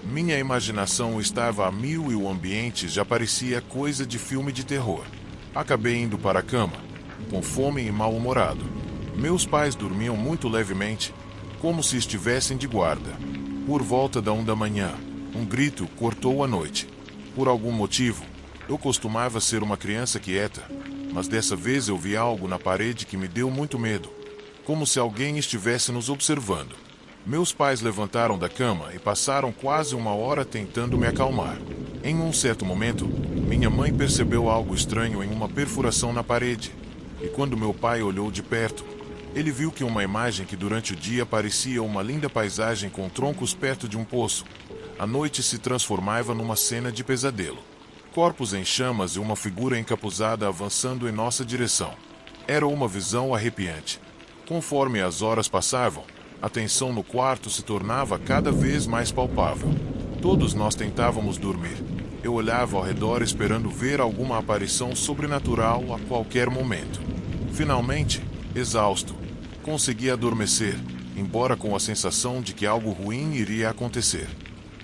Minha imaginação estava a mil e o ambiente já parecia coisa de filme de terror. Acabei indo para a cama, com fome e mal-humorado. Meus pais dormiam muito levemente, como se estivessem de guarda. Por volta da 1 da manhã, um grito cortou a noite. Por algum motivo, eu costumava ser uma criança quieta, mas dessa vez eu vi algo na parede que me deu muito medo, como se alguém estivesse nos observando. Meus pais levantaram da cama e passaram quase 1 hora tentando me acalmar. Em um certo momento, minha mãe percebeu algo estranho em uma perfuração na parede, e quando meu pai olhou de perto, ele viu que uma imagem que durante o dia parecia uma linda paisagem com troncos perto de um poço, à noite se transformava numa cena de pesadelo. Corpos em chamas e uma figura encapuzada avançando em nossa direção. Era uma visão arrepiante. Conforme as horas passavam, a tensão no quarto se tornava cada vez mais palpável. Todos nós tentávamos dormir. Eu olhava ao redor esperando ver alguma aparição sobrenatural a qualquer momento. Finalmente, exausto, consegui adormecer, embora com a sensação de que algo ruim iria acontecer.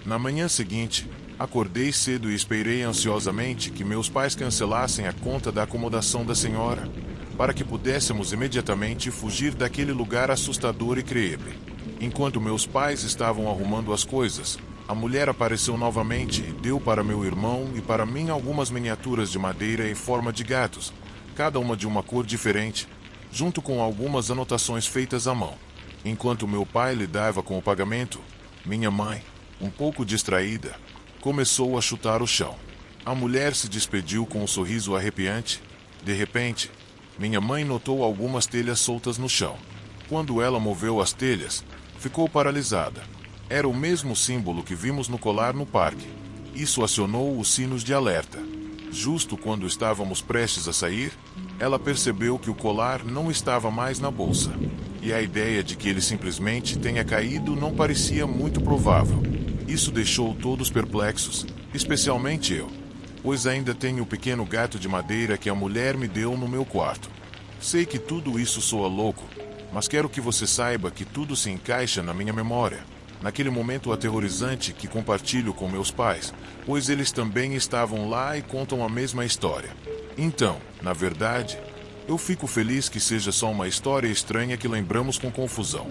Na manhã seguinte, Acordei cedo e esperei ansiosamente que meus pais cancelassem a conta da acomodação da senhora, para que pudéssemos imediatamente fugir daquele lugar assustador e creepe. Enquanto meus pais estavam arrumando as coisas, a mulher apareceu novamente e deu para meu irmão e para mim algumas miniaturas de madeira em forma de gatos, cada uma de uma cor diferente, junto com algumas anotações feitas à mão. Enquanto meu pai lidava com o pagamento, minha mãe, um pouco distraída, começou a chutar o chão. A mulher se despediu com um sorriso arrepiante. De repente, minha mãe notou algumas telhas soltas no chão. Quando ela moveu as telhas, ficou paralisada. Era o mesmo símbolo que vimos no colar no parque. Isso acionou os sinos de alerta. Justo quando estávamos prestes a sair, ela percebeu que o colar não estava mais na bolsa. E a ideia de que ele simplesmente tenha caído não parecia muito provável. Isso deixou todos perplexos, especialmente eu, pois ainda tenho o pequeno gato de madeira que a mulher me deu no meu quarto. Sei que tudo isso soa louco, mas quero que você saiba que tudo se encaixa na minha memória, naquele momento aterrorizante que compartilho com meus pais, pois eles também estavam lá e contam a mesma história. Então, na verdade, eu fico feliz que seja só uma história estranha que lembramos com confusão.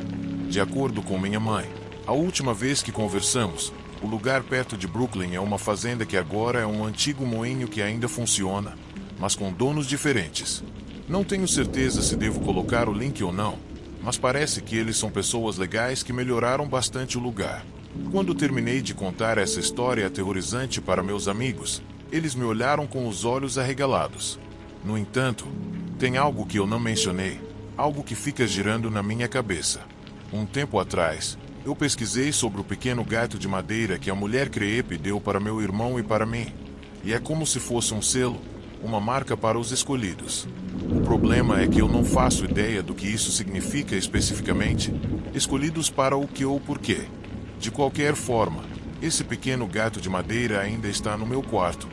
De acordo com minha mãe, a última vez que conversamos, o lugar perto de Brooklyn é uma fazenda que agora é um antigo moinho que ainda funciona, mas com donos diferentes. Não tenho certeza se devo colocar o link ou não, mas parece que eles são pessoas legais que melhoraram bastante o lugar. Quando terminei de contar essa história aterrorizante para meus amigos, eles me olharam com os olhos arregalados. No entanto, tem algo que eu não mencionei, algo que fica girando na minha cabeça. Um tempo atrás, eu pesquisei sobre o pequeno gato de madeira que a mulher creepe deu para meu irmão e para mim. E é como se fosse um selo, uma marca para os escolhidos. O problema é que eu não faço ideia do que isso significa especificamente, escolhidos para o que ou porquê. De qualquer forma, esse pequeno gato de madeira ainda está no meu quarto,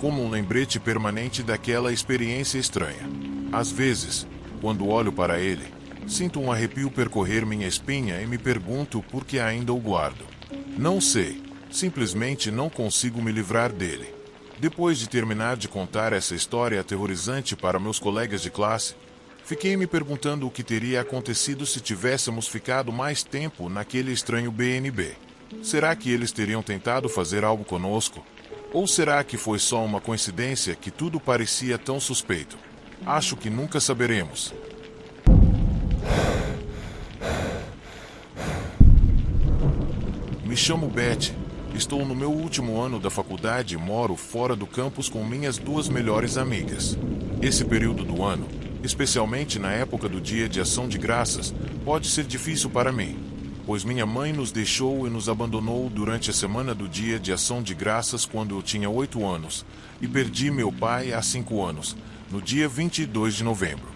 como um lembrete permanente daquela experiência estranha. Às vezes, quando olho para ele, sinto um arrepio percorrer minha espinha e me pergunto por que ainda o guardo. Não sei, simplesmente não consigo me livrar dele. Depois de terminar de contar essa história aterrorizante para meus colegas de classe, fiquei me perguntando o que teria acontecido se tivéssemos ficado mais tempo naquele estranho BNB. Será que eles teriam tentado fazer algo conosco? Ou será que foi só uma coincidência que tudo parecia tão suspeito? Acho que nunca saberemos. Me chamo Beth, estou no meu último ano da faculdade e moro fora do campus com minhas duas melhores amigas. Esse período do ano, especialmente na época do Dia de Ação de Graças, pode ser difícil para mim, pois minha mãe nos deixou e nos abandonou durante a semana do Dia de Ação de Graças quando eu tinha 8 anos, e perdi meu pai há 5 anos, no dia 22 de novembro.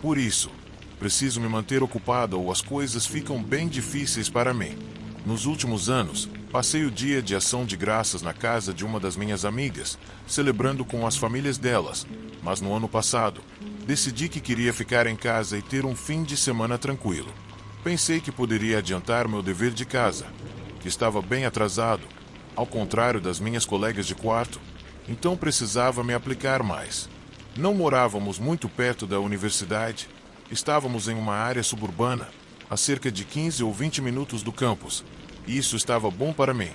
Por isso, preciso me manter ocupada ou as coisas ficam bem difíceis para mim. Nos últimos anos, passei o Dia de Ação de Graças na casa de uma das minhas amigas, celebrando com as famílias delas, mas no ano passado, decidi que queria ficar em casa e ter um fim de semana tranquilo. Pensei que poderia adiantar meu dever de casa, que estava bem atrasado, ao contrário das minhas colegas de quarto, então precisava me aplicar mais. Não morávamos muito perto da universidade, estávamos em uma área suburbana, a cerca de 15 ou 20 minutos do campus, e isso estava bom para mim,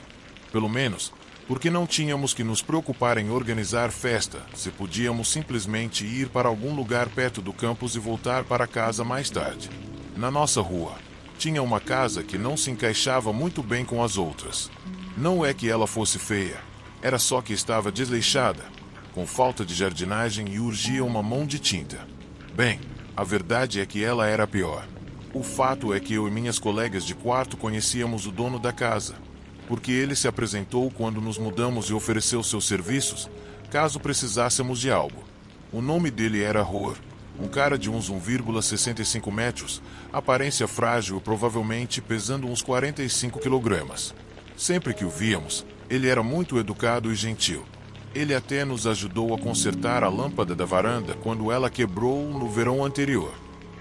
pelo menos, porque não tínhamos que nos preocupar em organizar festa, se podíamos simplesmente ir para algum lugar perto do campus e voltar para casa mais tarde. Na nossa rua, tinha uma casa que não se encaixava muito bem com as outras. Não é que ela fosse feia, era só que estava desleixada, com falta de jardinagem e urgia uma mão de tinta. Bem, a verdade é que ela era pior. O fato é que eu e minhas colegas de quarto conhecíamos o dono da casa, porque ele se apresentou quando nos mudamos e ofereceu seus serviços, caso precisássemos de algo. O nome dele era Roar, um cara de uns 1,65 metros, aparência frágil e provavelmente pesando uns 45 quilogramas. Sempre que o víamos, ele era muito educado e gentil. Ele até nos ajudou a consertar a lâmpada da varanda quando ela quebrou no verão anterior.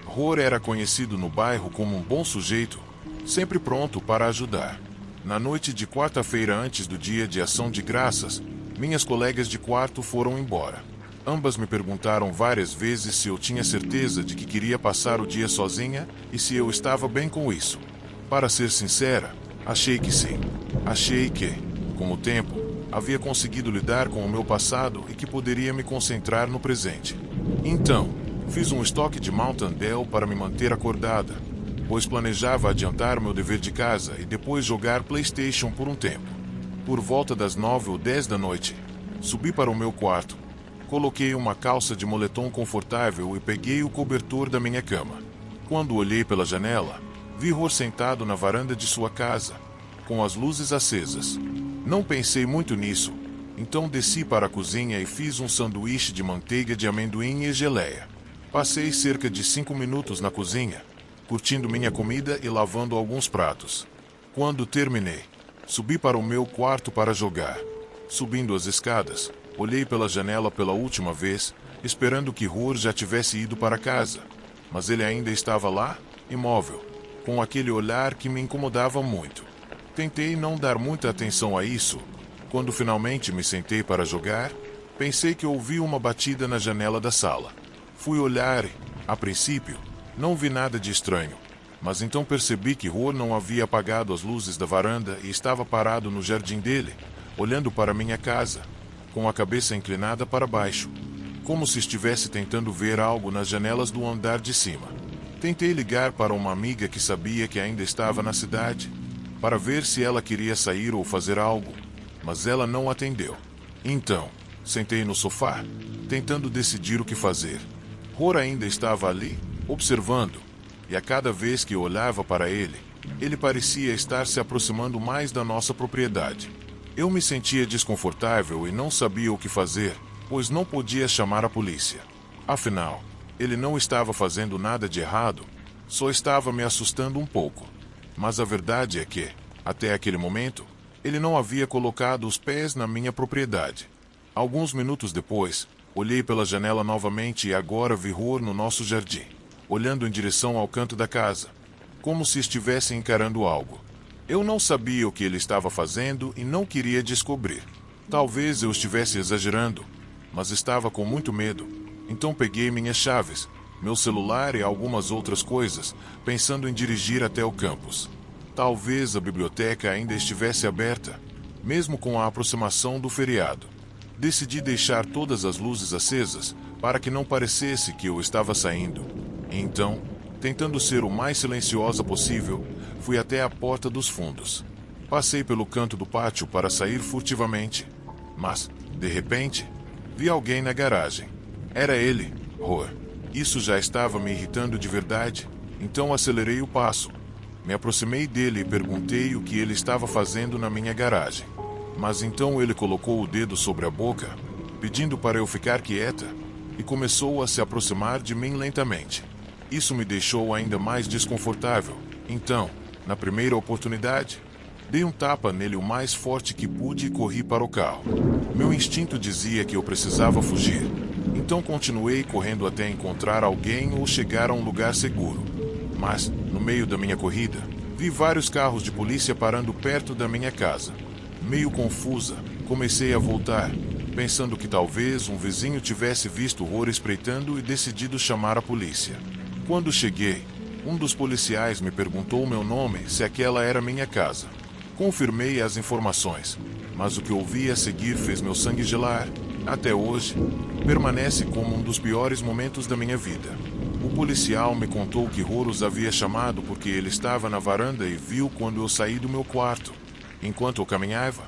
Roar era conhecido no bairro como um bom sujeito, sempre pronto para ajudar. Na noite de quarta-feira antes do dia de ação de graças, minhas colegas de quarto foram embora. Ambas me perguntaram várias vezes se eu tinha certeza de que queria passar o dia sozinha e se eu estava bem com isso. Para ser sincera, achei que sim. Achei que, com o tempo, havia conseguido lidar com o meu passado e que poderia me concentrar no presente. Então, fiz um estoque de Mountain Dew para me manter acordada, pois planejava adiantar meu dever de casa e depois jogar PlayStation por um tempo. Por volta das 9 ou 10 da noite, subi para o meu quarto, coloquei uma calça de moletom confortável e peguei o cobertor da minha cama. Quando olhei pela janela, vi Roar sentado na varanda de sua casa, com as luzes acesas. Não pensei muito nisso, então desci para a cozinha e fiz um sanduíche de manteiga de amendoim e geleia. Passei cerca de 5 minutos na cozinha, curtindo minha comida e lavando alguns pratos. Quando terminei, subi para o meu quarto para jogar. Subindo as escadas, olhei pela janela pela última vez, esperando que Roar já tivesse ido para casa. Mas ele ainda estava lá, imóvel, com aquele olhar que me incomodava muito. Tentei não dar muita atenção a isso. Quando finalmente me sentei para jogar, pensei que ouvi uma batida na janela da sala. Fui olhar e, a princípio, não vi nada de estranho. Mas então percebi que Roar não havia apagado as luzes da varanda e estava parado no jardim dele, olhando para minha casa, com a cabeça inclinada para baixo, como se estivesse tentando ver algo nas janelas do andar de cima. Tentei ligar para uma amiga que sabia que ainda estava na cidade, para ver se ela queria sair ou fazer algo, mas ela não atendeu. Então, sentei no sofá, tentando decidir o que fazer. Roar ainda estava ali, observando, e a cada vez que eu olhava para ele, ele parecia estar se aproximando mais da nossa propriedade. Eu me sentia desconfortável e não sabia o que fazer, pois não podia chamar a polícia. Afinal, ele não estava fazendo nada de errado, só estava me assustando um pouco. Mas a verdade é que, até aquele momento, ele não havia colocado os pés na minha propriedade. Alguns minutos depois, olhei pela janela novamente e agora vi Roar no nosso jardim, olhando em direção ao canto da casa, como se estivesse encarando algo. Eu não sabia o que ele estava fazendo e não queria descobrir. Talvez eu estivesse exagerando, mas estava com muito medo. Então peguei minhas chaves, meu celular e algumas outras coisas, pensando em dirigir até o campus. Talvez a biblioteca ainda estivesse aberta, mesmo com a aproximação do feriado. Decidi deixar todas as luzes acesas, para que não parecesse que eu estava saindo. Então, tentando ser o mais silenciosa possível, fui até a porta dos fundos. Passei pelo canto do pátio para sair furtivamente, mas, de repente, vi alguém na garagem. Era ele, Roar. Isso já estava me irritando de verdade, então acelerei o passo. Me aproximei dele e perguntei o que ele estava fazendo na minha garagem. Mas então ele colocou o dedo sobre a boca, pedindo para eu ficar quieta, e começou a se aproximar de mim lentamente. Isso me deixou ainda mais desconfortável. Então, na primeira oportunidade, dei um tapa nele o mais forte que pude e corri para o carro. Meu instinto dizia que eu precisava fugir. Então continuei correndo até encontrar alguém ou chegar a um lugar seguro. Mas, no meio da minha corrida, vi vários carros de polícia parando perto da minha casa. Meio confusa, comecei a voltar, pensando que talvez um vizinho tivesse visto o Roar espreitando e decidido chamar a polícia. Quando cheguei, um dos policiais me perguntou meu nome, se aquela era minha casa. Confirmei as informações, mas o que ouvi a seguir fez meu sangue gelar. Até hoje, permanece como um dos piores momentos da minha vida. O policial me contou que Roar os havia chamado porque ele estava na varanda e viu quando eu saí do meu quarto. Enquanto eu caminhava,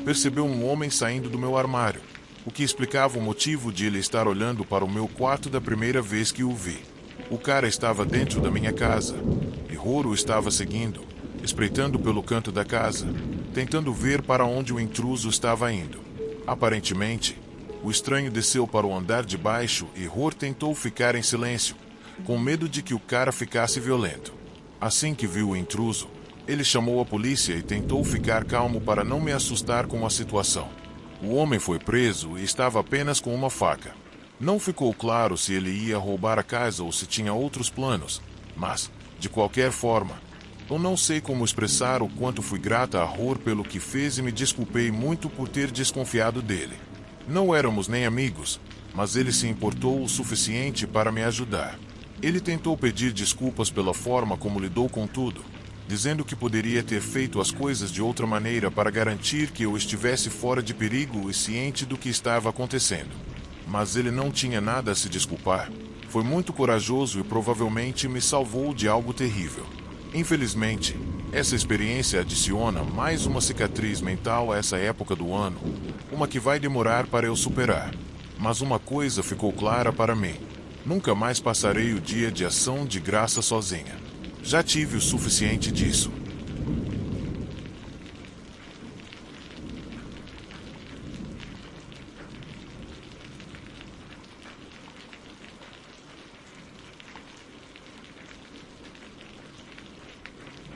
percebeu um homem saindo do meu armário, o que explicava o motivo de ele estar olhando para o meu quarto da primeira vez que o vi. O cara estava dentro da minha casa, e Roar o estava seguindo, espreitando pelo canto da casa, tentando ver para onde o intruso estava indo. Aparentemente, o estranho desceu para o andar de baixo e Roar tentou ficar em silêncio, com medo de que o cara ficasse violento. Assim que viu o intruso, ele chamou a polícia e tentou ficar calmo para não me assustar com a situação. O homem foi preso e estava apenas com uma faca. Não ficou claro se ele ia roubar a casa ou se tinha outros planos, mas, de qualquer forma, Eu não sei como expressar o quanto fui grata a Rohr pelo que fez e me desculpei muito por ter desconfiado dele. Não éramos nem amigos, mas ele se importou o suficiente para me ajudar. Ele tentou pedir desculpas pela forma como lidou com tudo, dizendo que poderia ter feito as coisas de outra maneira para garantir que eu estivesse fora de perigo e ciente do que estava acontecendo. Mas ele não tinha nada a se desculpar. Foi muito corajoso e provavelmente me salvou de algo terrível. Infelizmente, essa experiência adiciona mais uma cicatriz mental a essa época do ano, uma que vai demorar para eu superar. Mas uma coisa ficou clara para mim: nunca mais passarei o dia de ação de graça sozinha. Já tive o suficiente disso.